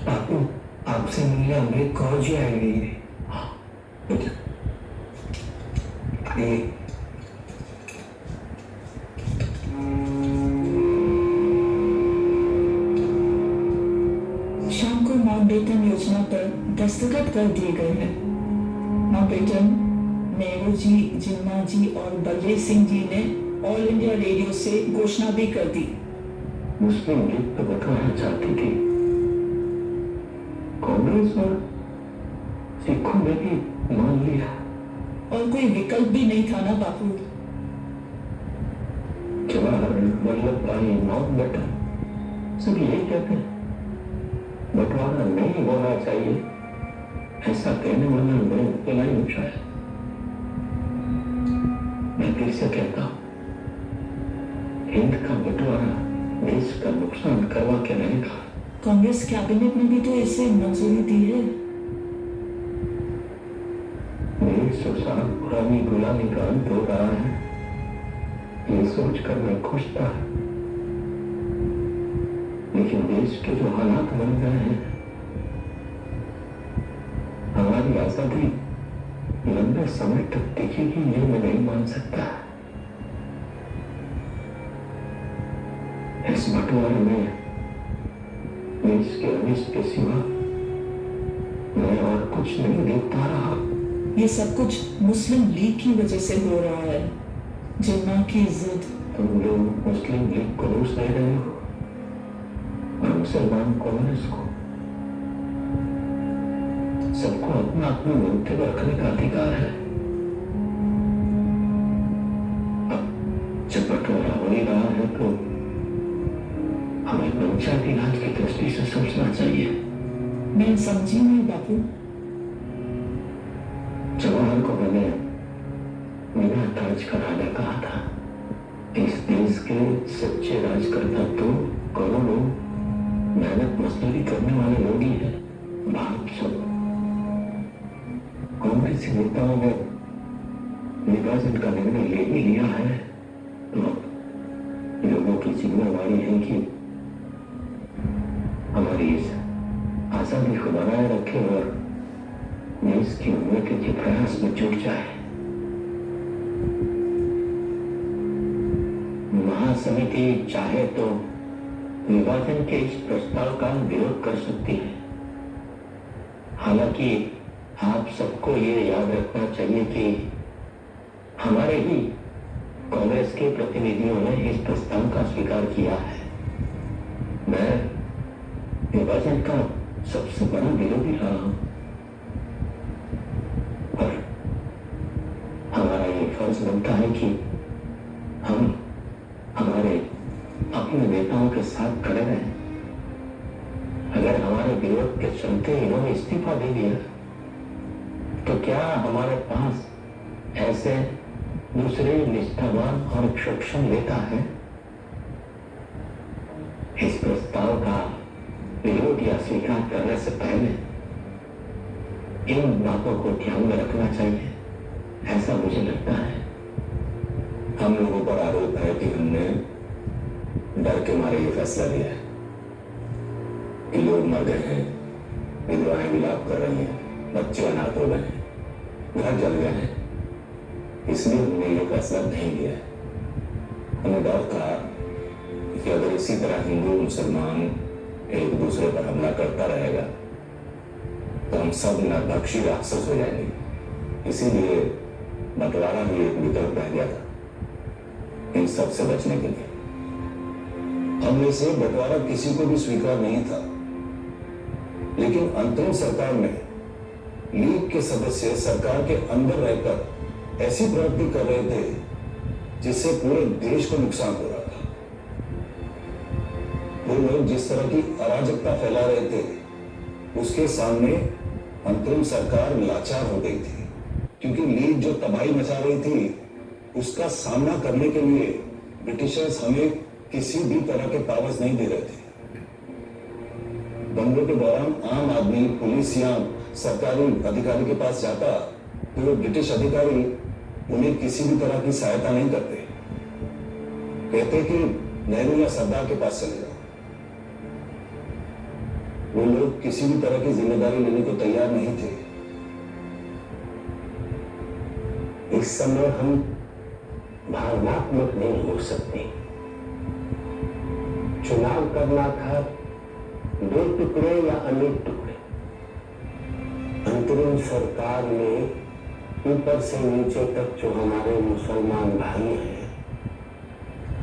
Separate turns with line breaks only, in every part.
बापू, आपसे मिलने अमृत कौर जी आई हुई है। आइए।
शाम को माउंटबेटन योजना पर दस्तखत कर दिए गए हैं। माउंटबेटन, नेहरू जी, जिन्ना जी और बलदेव सिंह जी ने ऑल इंडिया रेडियो से घोषणा भी कर दी।
मुस्लिम लीग तो बंटवारा चाहती थी, कांग्रेस और सिखों ने भी मान लिया।
और कोई विकल्प भी नहीं था ना बापू।
जवाहरलाल वल्लभ भाई माउंटबेटन सब यही कहते हैं, बंटवारा नहीं होना चाहिए। ऐसा कहने वाला मैं अकेला ही हूं शायद। मैं फिर से कहता हूं, हिंद का बंटवारा देश का नुकसान करवा के रहेगा।
कांग्रेस कैबिनेट ने भी तो इसे मंजूरी दी है।
150 साल पुरानी गुलामी का अंत हो रहा है, ये सोचकर मैं खुश था। लेकिन देश के जो हालात बन गए हैं, हमारी आजादी लंबे समय तक टिकेगी ये मैं नहीं मान सकता। इस बंटवारे में देश के अनिष्ट के सिवा मैं और कुछ नहीं देख पा रहा।
ये सब कुछ मुस्लिम लीग की वजह से हो रहा है। जिन्ना की जिद।
तुम लोग मुस्लिम लीग को दोष दे रहे हो और मुसलमान कांग्रेस को। सबको अपना अपना मंतव्य रखने का अधिकार है। अब जब बंटवारा हो ही रहा है तो हमें पंचायती राज की दृष्टि से सोचना चाहिए।
मैं समझी नहीं बापू।
जवाहर को मैंने बिना ताज का राजा कहा था। इस देश के सच्चे राजकर्ता तो करोड़ों मेहनत मजदूरी करने वाले लोग ही हैं। बाप सब कांग्रेसी नेताओं ने विभाजन का निर्णय ले ही लिया है, तो लोगों की जिम्मेवारी है कि हमारी इस आजादी को बनाए रखे और देश की उन्नति के प्रयास में जुट जाए। महासमिति चाहे तो विभाजन के इस प्रस्ताव का विरोध कर सकती है। हालांकि आप सबको ये याद रखना चाहिए कि हमारे ही कांग्रेस के प्रतिनिधियों ने इस प्रस्ताव का स्वीकार किया है। मैं विभाजन का सबसे बड़ा विरोधी रहा हूं, पर हमारा ये फर्ज बनता है कि हम हमारे अपने नेताओं के साथ खड़े रहें। अगर हमारे विरोध के चलते इन्होंने इस्तीफा दे दिया तो क्या हमारे पास ऐसे दूसरे निष्ठावान और सक्षम नेता है? इस प्रस्ताव का विरोध या स्वीकार करने से पहले इन बातों को ध्यान में रखना चाहिए, ऐसा मुझे लगता है।
हम लोगों पर आरोप है कि हमने डर के मारे ये फैसला लिया है कि लोग मर गए हैं, विधवाएं विलाप कर रही हैं, बच्चे अनाथ हो गए हैं, घर जल गए हैं, इसलिए हमने ये फैसला नहीं लिया है। हमें डर था कि अगर इसी तरह हिंदू मुसलमान एक दूसरे पर हमला करता रहेगा तो हम सब नरभक्षी राक्षस हो जाएंगे। इसीलिए बंटवारा भी एक विकल्प रह गया था इन सब से बचने के लिए।
हम में से बंटवारा किसी को भी स्वीकार नहीं था, लेकिन अंतरिम सरकार में लीग के सदस्य सरकार के अंदर रहकर ऐसी प्रवृत्ति कर रहे थे जिससे पूरे देश को नुकसान हो रहा था। वो लोग जिस तरह की अराजकता फैला रहे थे उसके सामने अंतरिम सरकार लाचार हो गई थी, क्योंकि लीग जो तबाही मचा रही थी उसका सामना करने के लिए ब्रिटिशर्स हमें किसी भी तरह के पावर्स नहीं दे रहे थे। दंगों के दौरान आम आदमी पुलिस या सरकारी अधिकारी के पास जाता तो ब्रिटिश अधिकारी उन्हें किसी भी तरह की सहायता नहीं करते, कहते कि नेहरू या सरदार के पास चले जाओ। वो लोग किसी भी तरह की जिम्मेदारी लेने को तैयार नहीं थे।
इस समय हम भावनात्मक नहीं हो सकते। चुनाव करना था 2 टुकड़े या अनेक टुकड़े। अंतरिम सरकार में ऊपर से नीचे तक जो हमारे मुसलमान भाई हैं,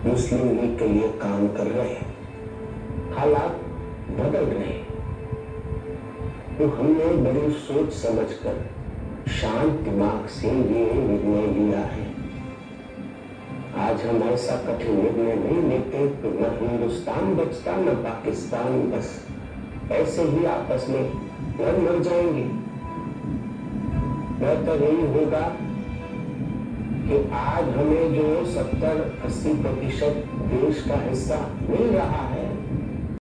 मुस्लिम लीग के लिए काम कर रहे हैं। हालात बदल रहे हैं, तो हमने बड़ी सोच समझकर शांत दिमाग से ये निर्णय लिया है। आज हम ऐसा कठिन निर्णय नहीं लेते तो न हिंदुस्तान बचता न पाकिस्तान, बस ऐसे ही आपस में मर जाएंगे। बेहतर यही होगा कि आज हमें जो 70-80% देश का हिस्सा मिल रहा है,